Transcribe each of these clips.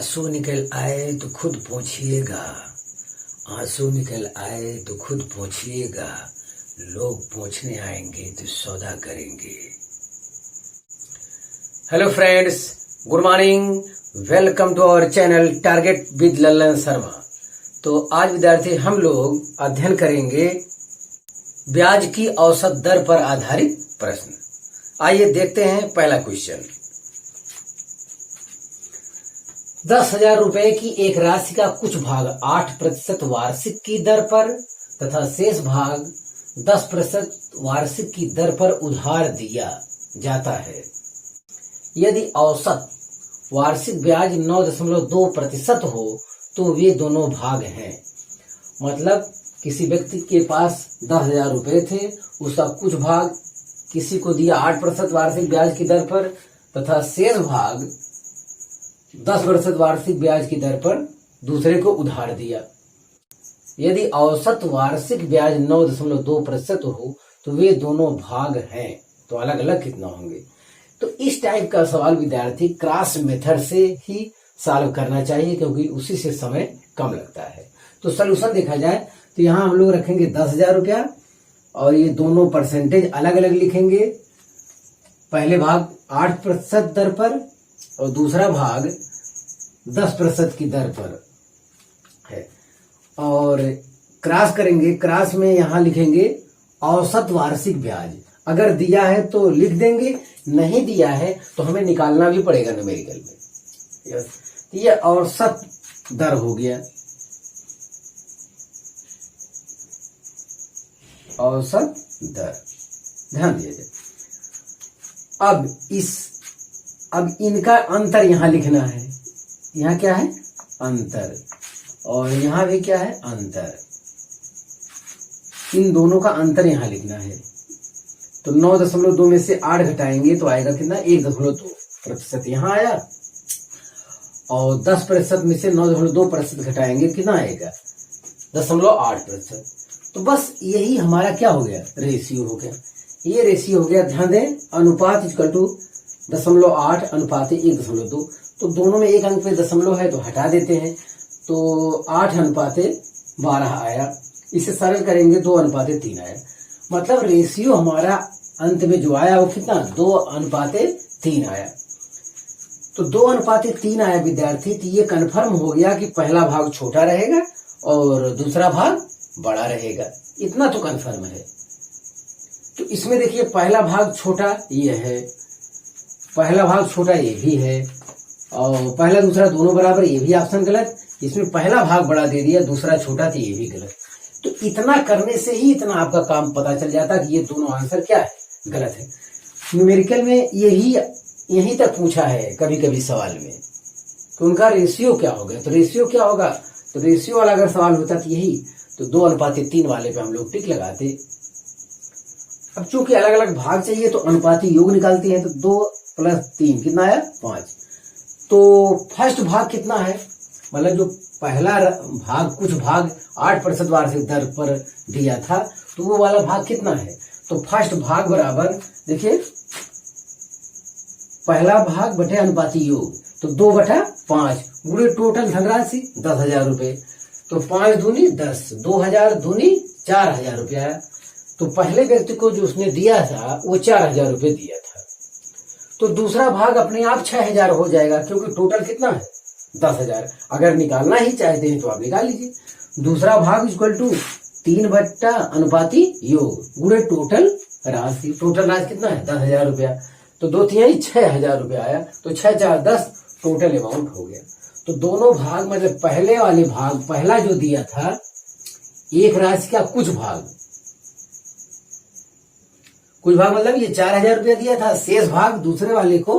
आंसू निकल आए तो खुद पूछिएगा, आंसू निकल आए तो खुद पूछिएगा, लोग पूछने आएंगे तो सौदा करेंगे। Hello friends, good morning, welcome to our channel target with Lallan Sharma. तो आज विद्यार्थी हम लोग अध्ययन करेंगे ब्याज की औसत दर पर आधारित प्रश्न। आइए देखते हैं पहला क्वेश्चन। 10,000 रुपए की एक राशि का कुछ भाग 8% वार्षिक की दर पर तथा शेष भाग 10% वार्षिक की दर पर उधार दिया जाता है। यदि औसत वार्षिक ब्याज 9.2% हो तो वे दोनों भाग हैं। मतलब किसी व्यक्ति के पास 10,000 रुपए थे, उसका कुछ भाग किसी को दिया 8% वार्षिक ब्याज की दर पर तथा शेष भाग 10% वार्षिक ब्याज की दर पर दूसरे को उधार दिया। यदि औसत वार्षिक ब्याज 9.2% हो तो वे दोनों भाग हैं, तो अलग अलग कितना होंगे। तो इस टाइप का सवाल विद्यार्थी क्रॉस मेथड से ही सॉल्व करना चाहिए, क्योंकि उसी से समय कम लगता है। तो सॉल्यूशन देखा जाए तो यहाँ हम लोग रखेंगे 10,000 रुपया और ये दोनों परसेंटेज अलग अलग लिखेंगे। पहले भाग 8% दर पर और दूसरा भाग 10% की दर पर है। और क्रॉस करेंगे, क्रॉस में यहाँ लिखेंगे औसत वार्षिक ब्याज। अगर दिया है तो लिख देंगे, नहीं दिया है तो हमें निकालना भी पड़ेगा न्यूमेरिकल में। तो ये औसत दर हो गया, औसत दर, ध्यान दीजिए। अब इनका अंतर यहां लिखना है। यहाँ क्या है? अंतर। और यहां भी क्या है? अंतर। इन दोनों का अंतर यहां लिखना है। तो 9.2 में से 8 घटाएंगे तो आएगा कितना? 1.2% यहां आया। और 10% में से 9.2% घटाएंगे कितना आएगा? 0.8%। तो बस यही हमारा क्या हो गया? रेशियो हो गया। ये रेशियो हो गया। ध्यान दें, अनुपात इक्वल टू 0.8 अनुपात 1.2। तो दोनों में एक अंक पे दशमलव है तो हटा देते हैं, तो 8 अनुपात 12 आया। इसे सरल करेंगे 2 अनुपात 3 आया। मतलब रेशियो हमारा अंत में जो आया वो कितना? 2 अनुपात 3 आया। तो 2 अनुपात 3 आया विद्यार्थी। तो ये कन्फर्म हो गया कि पहला भाग छोटा रहेगा और दूसरा भाग बड़ा रहेगा। इतना तो कन्फर्म है। तो इसमें देखिए, पहला भाग छोटा ये है, पहला भाग छोटा ये भी है, और पहला दूसरा दोनों बराबर, ये भी ऑप्शन गलत। इसमें पहला भाग बड़ा दे दिया, दूसरा छोटा, तो ये भी गलत। तो इतना करने से ही इतना आपका काम पता चल जाता कि ये दोनों आंसर क्या है? गलत है। न्यूमेरिकल में यही तक पूछा है कभी कभी सवाल में तो उनका रेशियो क्या होगा। तो रेशियो क्या होगा? तो रेशियो वाला अगर सवाल होता तो यही, तो 2 अनुपात 3 वाले पे हम लोग टिक लगाते। अब चूंकि अलग अलग भाग चाहिए तो अनुपाती योग निकालते हैं। तो 2 + 3 कितना आया? 5। तो फर्स्ट भाग कितना है? मतलब जो पहला भाग, कुछ भाग 8% वार्षिक दर पर दिया था, तो वो वाला भाग कितना है? तो फर्स्ट भाग बराबर, देखिए, पहला भाग बटे अनुपाती योग, तो 2/5 गुणे टोटल धनराशि 10,000 रुपए। तो 5 दूनी 10, 2,000 दूनी 4,000 रुपया आया। तो पहले व्यक्ति को जो उसने दिया था वो 4,000 रुपये दिया था। तो दूसरा भाग अपने आप 6,000 हो जाएगा, क्योंकि टोटल कितना है? 10,000। अगर निकालना ही चाहते हैं तो आप निकाल लीजिए। दूसरा भाग इक्वल टू 3 अनुपाती योग गुणे टोटल राशि। टोटल राशि कितना है? 10,000 रुपया। तो 2 तिहाई 6,000 रुपया आया। तो 6 4 10 टोटल अमाउंट हो गया। तो दोनों भाग, मतलब पहले वाले भाग, पहला जो दिया था एक राशि का कुछ भाग मतलब ये 4,000 रुपया दिया था, शेष भाग दूसरे वाले को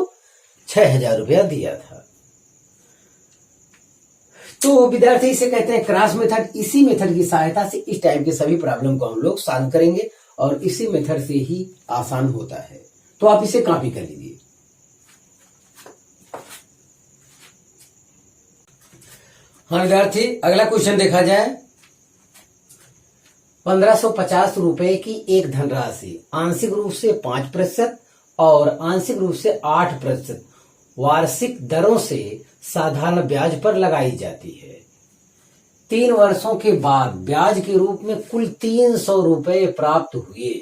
6,000 रुपया दिया था। तो विद्यार्थी इसे कहते हैं क्रॉस मेथड। इसी मेथड की सहायता से इस टाइप के सभी प्रॉब्लम को हम लोग सॉल्व करेंगे और इसी मेथड से ही आसान होता है। तो आप इसे कॉपी कर लीजिए। हाँ विद्यार्थी, अगला क्वेश्चन देखा जाए। 1550 रुपए की एक धनराशि आंशिक रूप से 5% और आंशिक रूप से 8% वार्षिक दरों से साधारण ब्याज पर लगाई जाती है। 3 वर्षों के बाद ब्याज के रूप में कुल 300 रुपए प्राप्त हुए।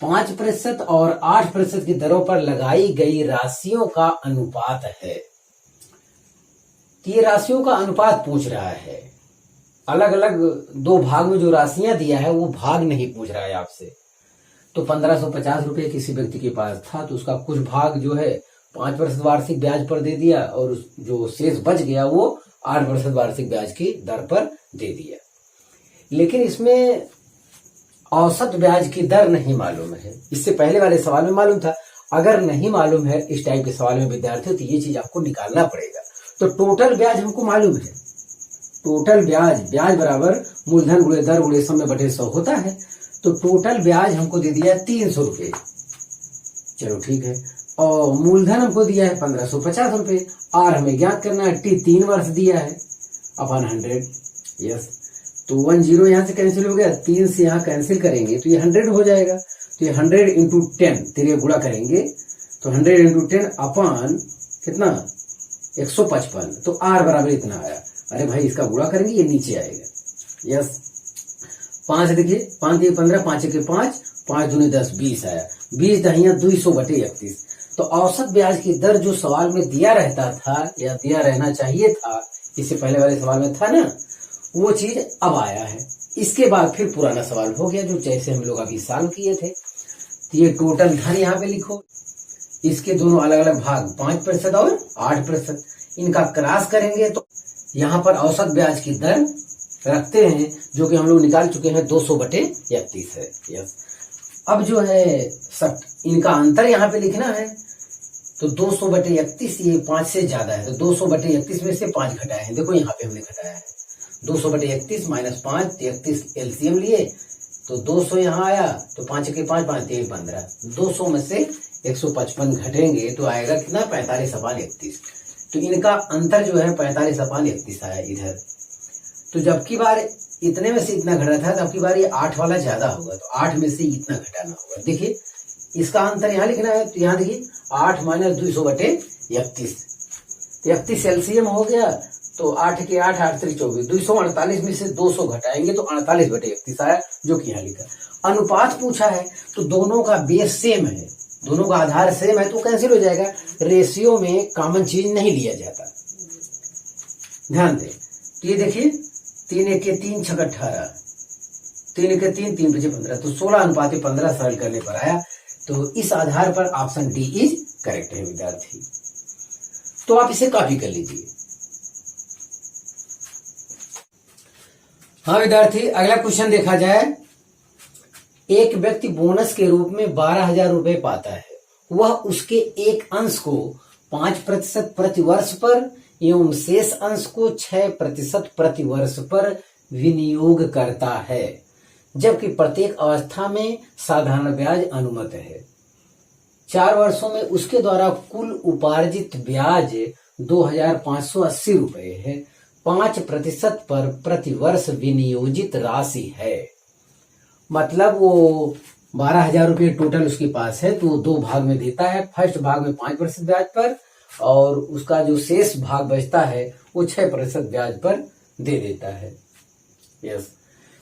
5% और 8% की दरों पर लगाई गई राशियों का अनुपात है। ये राशियों का अनुपात पूछ रहा है। अलग अलग 2 भाग में जो राशियां दिया है वो भाग नहीं पूछ रहा है आपसे। तो 1550 रुपए किसी व्यक्ति के पास था, तो उसका कुछ भाग जो है 5% वार्षिक ब्याज पर दे दिया, और जो शेष बच गया वो 8% वार्षिक ब्याज की दर पर दे दिया। लेकिन इसमें औसत ब्याज की दर नहीं मालूम है। इससे पहले वाले सवाल में मालूम था। अगर नहीं मालूम है इस टाइप के सवाल में विद्यार्थियों, तो ये चीज आपको निकालना पड़ेगा। तो टोटल ब्याज हमको मालूम है। टोटल ब्याज बराबर मूलधन गुणे दर गुणे समय बटे 100 होता है। तो टोटल ब्याज हमको दे दिया 300 रुपए, चलो ठीक है। और मूलधन हमको दिया है 1550 रुपए। आर हमें ज्ञात करना है, टी 3 वर्ष दिया है अपन 100। यस, तो 10 यहां से कैंसिल हो गया, 3 से यहां कैंसिल करेंगे तो ये 100 हो जाएगा। तो ये 100 इंटू 10 तेरे गुणा करेंगे तो 100 इंटू 10 अपन कितना 155। तो आर बराबर इतना आया। अरे भाई इसका गुणा करेंगे ये नीचे आएगा। यस, 5 देखिए, 5 के 15, 5 के 5, 5 दूनी 10, 20 आया। 20 दहियां 200 बटे 31। तो औसत ब्याज की दर जो सवाल में दिया रहता था या दिया रहना चाहिए था, इससे पहले वाले सवाल में था ना, वो चीज अब आया है। इसके बाद फिर पुराना सवाल हो गया जो जैसे हम लोग अभी सॉल्व किए थे। तो ये टोटल धन यहाँ पे लिखो, इसके दोनों अलग अलग भाग 5% और 8%, इनका क्रॉस करेंगे तो यहाँ पर औसत ब्याज की दर रखते हैं जो कि हम लोग निकाल चुके हैं 200 बटे 31 है। यस, अब जो है सब इनका अंतर यहाँ पे लिखना है। तो 200 बटे 31 ये 5 से ज्यादा है, तो 200 बटे 31 में से 5 घटाए हैं। देखो यहाँ पे हमने घटाया है 200 बटे 31 माइनस 5, 33 एलसीएम लिए तो 200 यहाँ आया। तो 5 के 5, 5 3 15, 200 में से 155 घटेंगे तो आएगा कितना 45/31। तो इनका अंतर जो है 45/31 आया इधर। तो जबकि बार इतने में से इतना घटा था, तब की बार ये 8 वाला ज्यादा होगा, तो 8 में से इतना घटाना होगा। देखिए इसका अंतर यहाँ लिखना है। तो यहाँ देखिए 8 माइनस 200 बटे 31, 31 एलसीएम हो गया। तो 8 के 8, 8 3 24, 248 में से 200 घटाएंगे तो 48 बटे 31 आया, जो कि यहाँ लिखा। अनुपात पूछा है तो दोनों का बेस सेम है, दोनों का आधार सेम है, तो कैंसिल हो जाएगा। रेशियो में कॉमन चीज नहीं लिया जाता, ध्यान दें। तो ये देखिए 3 1 के 3 6 18, 3 1 के 3 3 5 15, तो 16:15 सरल करने पर आया। तो इस आधार पर ऑप्शन डी इज करेक्ट है विद्यार्थी। तो आप इसे कॉपी कर लीजिए। हाँ विद्यार्थी, अगला क्वेश्चन देखा जाए। एक व्यक्ति बोनस के रूप में 12,000 रुपए पाता है। वह उसके एक अंश को 5% प्रति वर्ष पर एवं शेष अंश को 6% प्रति वर्ष पर विनियोग करता है, जबकि प्रत्येक अवस्था में साधारण ब्याज अनुमत है। 4 वर्षों में उसके द्वारा कुल उपार्जित ब्याज 2,580 रुपए है। 5% पर प्रति वर्ष विनियोजित राशि है। मतलब वो 12,000 रुपये टोटल उसके पास है, तो 2 भाग में देता है। फर्स्ट भाग में 5% ब्याज पर, और उसका जो शेष भाग बचता है वो 6% ब्याज पर दे देता है। यस,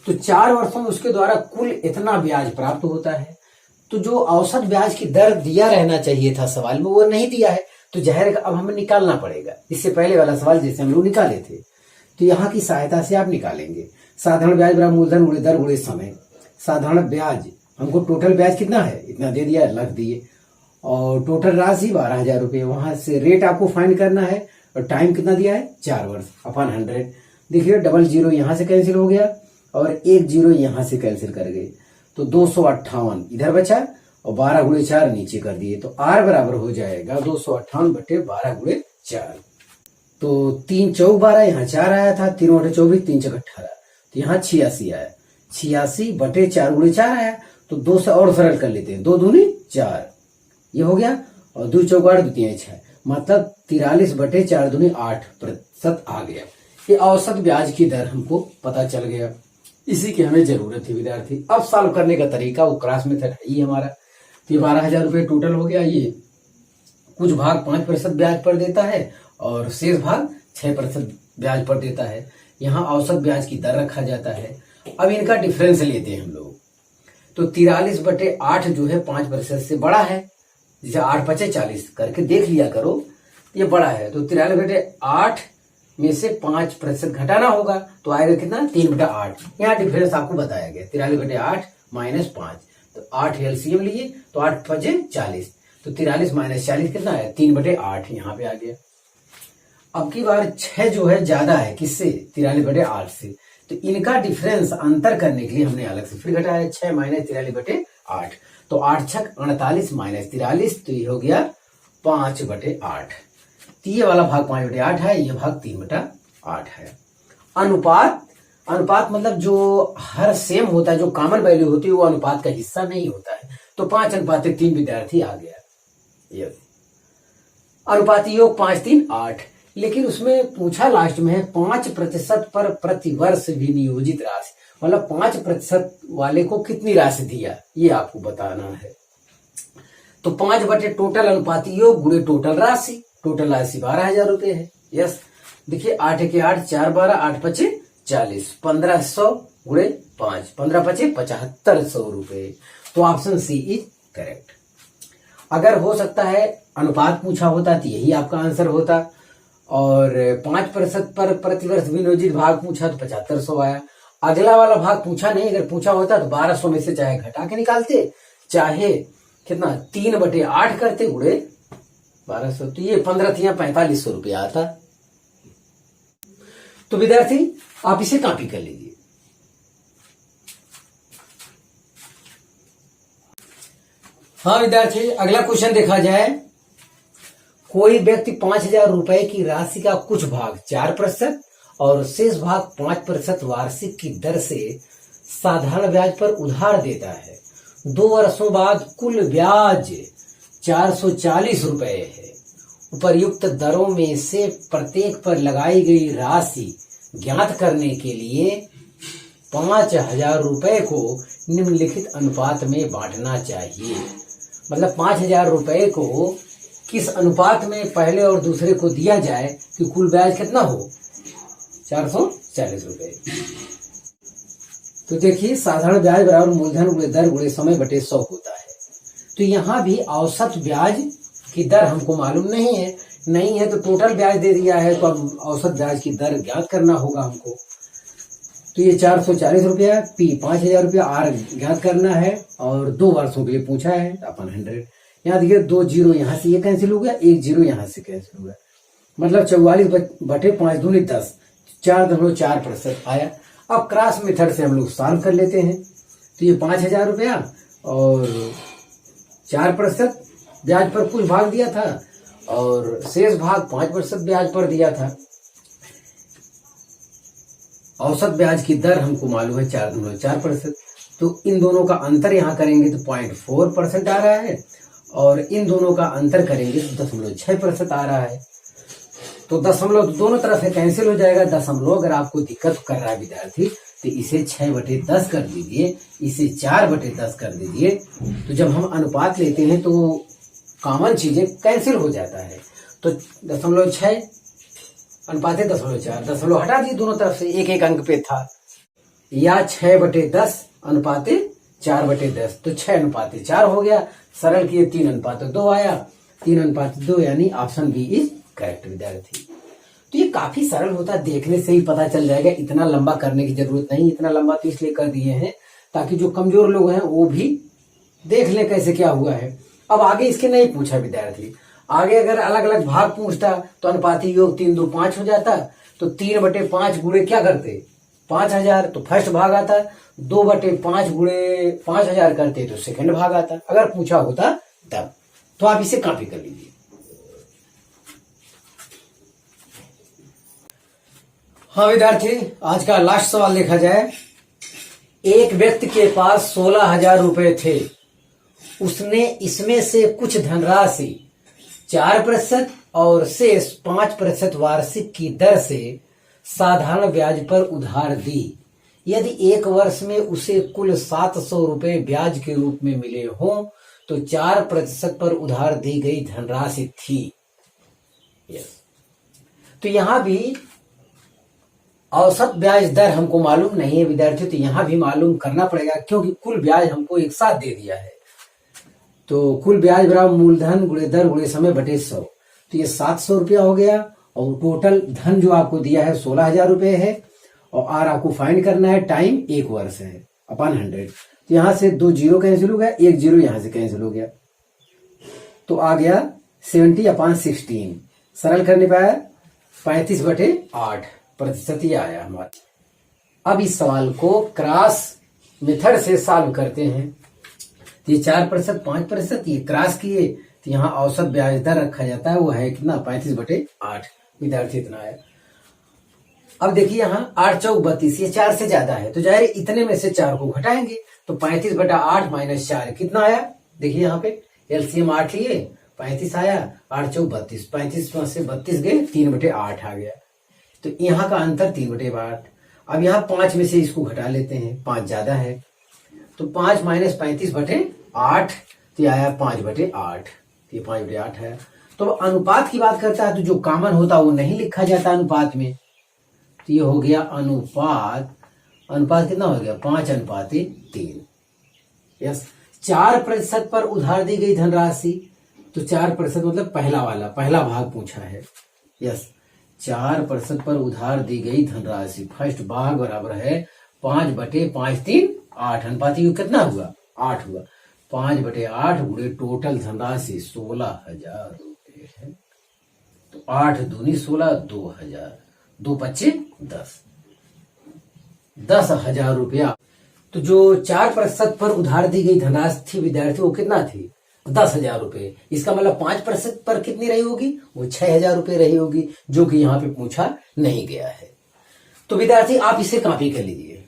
तो 4 वर्षों में उसके द्वारा कुल इतना ब्याज प्राप्त होता है। तो जो औसत ब्याज की दर दिया रहना चाहिए था सवाल में, वो नहीं दिया है, तो जाहिर अब हमें निकालना पड़ेगा। इससे पहले वाला सवाल जैसे हम लोग निकाले थे, तो यहाँ की सहायता से आप निकालेंगे। साधारण ब्याज बराबर मूलधन गुणे दर गुणे समय। साधारण ब्याज हमको टोटल ब्याज कितना है, इतना दे दिया, रख दिए, और टोटल राशि 12,000 रुपये। वहां से रेट आपको फाइंड करना है, और टाइम कितना दिया है 4 वर्ष अपन 100। देखिए डबल जीरो यहाँ से कैंसिल हो गया और 1 0 यहाँ से कैंसिल कर गए, तो 258 इधर बचा, और 12 गुणे 4 नीचे कर दिए। तो आर बराबर हो जाएगा 258 बटे 12 गुणे 4। तो 3 चौक 12, यहाँ 4 आया था, 3 बटे 24, 3 चौक 18, तो यहाँ 86 आया। 86 बटे 4 गुणे 4 आया, तो 2 से और सरल कर लेते हैं, 2 दूनी 4, ये हो गया, और 2 चौक 8, 2 3 6, मतलब 43 बटे 4 दूनी 8% आ गया। ये औसत ब्याज की दर हमको पता चल गया। इसी की हमें जरूरत थी विद्यार्थी। अब सॉल्व करने का तरीका वो क्रॉस मेथड है ही हमारा। तो 12,000 रुपये टोटल हो गया, ये कुछ भाग 5% ब्याज पर देता है और शेष भाग 6% ब्याज पर देता है। यहाँ औसत ब्याज की दर रखा जाता है। अब इनका डिफरेंस लेते हैं हम लोग। तो 43/8 जो है 5% से बड़ा है। जैसे 8 × 5 = 40 करके देख लिया करो, ये बड़ा है। तो 43/8 में से 5% घटाना होगा, तो आएगा कितना? 3/8। यहाँ डिफरेंस आपको बताया गया, 43/8 - 5। तो 8 एलसीएम लिए तो 8 × 5 = 40। तो 43 - 40 कितना है? 3/8 यहाँ पे आ गया। अब की बार 6 जो है ज्यादा है, किससे? 43/8 से। तो इनका डिफरेंस अंतर करने के लिए हमने अलग से फिर घटाया, 6 - 43/8। तो 8 × 6 = 48 - 43, तो ये हो गया 5/8। तो ये वाला भाग 5/8 है, ये भाग 3/8 है। अनुपात मतलब जो हर सेम होता है, जो कॉमन वैल्यू होती है, वो अनुपात का हिस्सा नहीं होता है। तो 5:3 विद्यार्थी आ गया। यस, अनुपाती योग 5, 3, 8। लेकिन उसमें पूछा लास्ट में है 5% पर प्रतिवर्ष विनियोजित राशि, मतलब 5% वाले को कितनी राशि दिया, ये आपको बताना है। तो 5 टोटल अनुपाती योग गुणे टोटल राशि। टोटल राशि 12,000 रुपये है। यस, देखिए 8 × 8 = 4, 12, 8 × 5 = 40, 1500 गुणे 5, 15 × 5 = 7500 रुपये। तो ऑप्शन सी इज करेक्ट। अगर हो सकता है अनुपात पूछा होता तो यही आपका आंसर होता, और 5% पर प्रतिवर्ष विनियोजित भाग पूछा तो 7500 आया। अगला वाला भाग पूछा नहीं, अगर पूछा होता तो 1200 में से चाहे घटा के निकालते, चाहे कितना 3/8 करते गुणे 1200, तो ये 15 × 4500 रुपया आता। तो विद्यार्थी आप इसे कॉपी कर लीजिए। हाँ विद्यार्थी, अगला क्वेश्चन देखा जाए। कोई व्यक्ति 5,000 रुपए की राशि का कुछ भाग 4% और शेष भाग 5% वार्षिक की दर से साधारण ब्याज पर उधार देता है। 2 वर्षों बाद कुल ब्याज 440 रुपए है। उपर्युक्त दरों में से प्रत्येक पर लगाई गई राशि ज्ञात करने के लिए 5,000 रुपए को निम्नलिखित अनुपात में बांटना चाहिए। मतलब 5,000 रुपए को किस अनुपात में पहले और दूसरे को दिया जाए कि कुल ब्याज कितना हो? 440 रुपए। तो देखिए, साधारण ब्याज बराबर मूलधन गुणे दर गुणे समय बटे 100 होता है। तो यहाँ भी औसत ब्याज की दर हमको मालूम नहीं है तो टोटल ब्याज दे दिया है, तो अब औसत ब्याज की दर ज्ञात करना होगा हमको। तो ये 440 रुपया, पी 5,000 रुपया, आर ज्ञात करना है, और 2 वर्षों के लिए पूछा है, अपन 100। यहाँ देखिए 2 जीरो यहाँ से ये कैंसिल हो गया, 1 जीरो यहाँ से कैंसिल हो गया, मतलब 44/5 दूनी 10, 4.4% आया। अब क्रॉस मेथड से हम लोग सॉल्व कर लेते हैं। तो ये 5,000 रुपया और 4% ब्याज पर कुछ भाग दिया था और शेष भाग 5% ब्याज पर दिया था। औसत ब्याज की दर हमको मालूम है 4.4%। तो इन दोनों का अंतर यहाँ करेंगे तो 0.4% आ रहा है, और इन दोनों का अंतर करेंगे तो 0.6% आ रहा है। तो दशमलव दोनों तरफ से कैंसिल हो जाएगा। दशमलव अगर आपको दिक्कत कर रहा है विद्यार्थी, तो इसे 6/10 कर दीजिए, इसे 4/10 कर दीजिए। तो जब हम अनुपात लेते हैं तो कॉमन चीजें कैंसिल हो जाता है। तो 0.6 अनुपाते 0.4, दशमलव हटा दिए दोनों तरफ से, एक एक अंक पे था, या 6/10 अनुपाते 4/10, तो 6:4 हो गया। सरल किए 3:2 आया, 3:2 यानी ऑप्शन बी इज करेक्ट विद्यार्थी। तो ये काफी सरल होता है, देखने से ही पता चल जाएगा, इतना लंबा करने की जरूरत नहीं। इतना लंबा तो इसलिए कर दिए हैं ताकि जो कमजोर लोग हैं वो भी देख लें कैसे क्या हुआ है। अब आगे इसके नहीं पूछा विद्यार्थी, आगे अगर अलग अलग भाग पूछता तो अनुपाती योग 3, 2, 5 हो जाता। तो 3/5 गुणे क्या करते? 5,000, तो फर्स्ट भाग आता। 2/5 गुणे 5,000 करते तो सेकंड भाग आता, अगर पूछा होता तब। तो आप इसे कॉपी कर लीजिए। हाँ विद्यार्थी, आज का लास्ट सवाल देखा जाए। एक व्यक्ति के पास 16,000 रुपए थे। उसने इसमें से कुछ धनराशि 4% और शेष 5% वार्षिक की दर से साधारण ब्याज पर उधार दी। यदि 1 वर्ष में उसे कुल 700 रुपए ब्याज के रूप में मिले हों तो 4% पर उधार दी गई धनराशि थी। यस, तो यहां भी औसत ब्याज दर हमको मालूम नहीं है विद्यार्थियों, तो यहां भी मालूम करना पड़ेगा क्योंकि कुल ब्याज हमको एक साथ दे दिया है। तो कुल ब्याज बराबर मूलधन गुणे दर गुणे समय बटे 100, तो ये 700 रुपया हो गया। और टोटल धन जो आपको दिया है 16,000 रुपये है। और आर आपको फाइंड करना है, टाइम 1 वर्ष है अपॉन 100। तो यहां से 2 जीरो कैंसिल हो गया, 1 जीरो यहां से कैंसिल हो गया, तो आ गया 70/16। सरल करने पाया 35/8% ये आया हमारा। अब इस सवाल को क्रॉस मेथड से सॉल्व करते हैं। ये 4%, 5%, ये क्रॉस किए तो यहाँ औसत ब्याज दर रखा जाता है, वो है कितना 35/8। विद्यार्थी इतना है। अब देखिए यहाँ 8 चौक 32, ये 4 से ज्यादा है, तो जाहिर इतने में से 4 को घटाएंगे तो 35/8 - 4 कितना आया। देखिए यहाँ पे एलसीएम 8 लिए, 35 आया, 8 चौक 32, 35 में से 32 गए, 3/8 आ गया। तो यहाँ का अंतर 3/8। अब यहाँ 5 में से इसको घटा लेते हैं, 5 ज्यादा है, तो 5 - 35/8, तो आया 5/8, ये 5/8 है। तो अनुपात की बात करता है तो जो कॉमन होता है वो नहीं लिखा जाता अनुपात में, तो ये हो गया अनुपात। अनुपात कितना हो गया 5:3। यस, 4% पर उधार दी गई धनराशि, तो 4% मतलब पहला भाग पूछा है। यस, 4% पर उधार दी गई धनराशि, फर्स्ट भाग बराबर है 5/5, 8। अनुपात कितना हुआ 8 हुआ। 5/8 गुणे टोटल धनराशि 16,000 रुपये है, तो 8 दूनी 16, 2,000, 2 पच्चे 10, 10,000 रुपया। तो जो 4% पर उधार दी गई धनराशि थी विद्यार्थी, वो कितना थी 10,000 रुपये। इसका मतलब 5% पर कितनी रही होगी, वो 6,000 रुपये रही होगी, जो कि यहाँ पे पूछा नहीं गया है। तो विद्यार्थी आप इसे कॉपी कर लीजिए।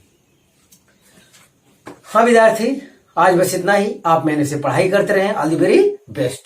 हाँ विद्यार्थी, आज बस इतना ही। आप मेहनत से पढ़ाई करते रहें। All the very best.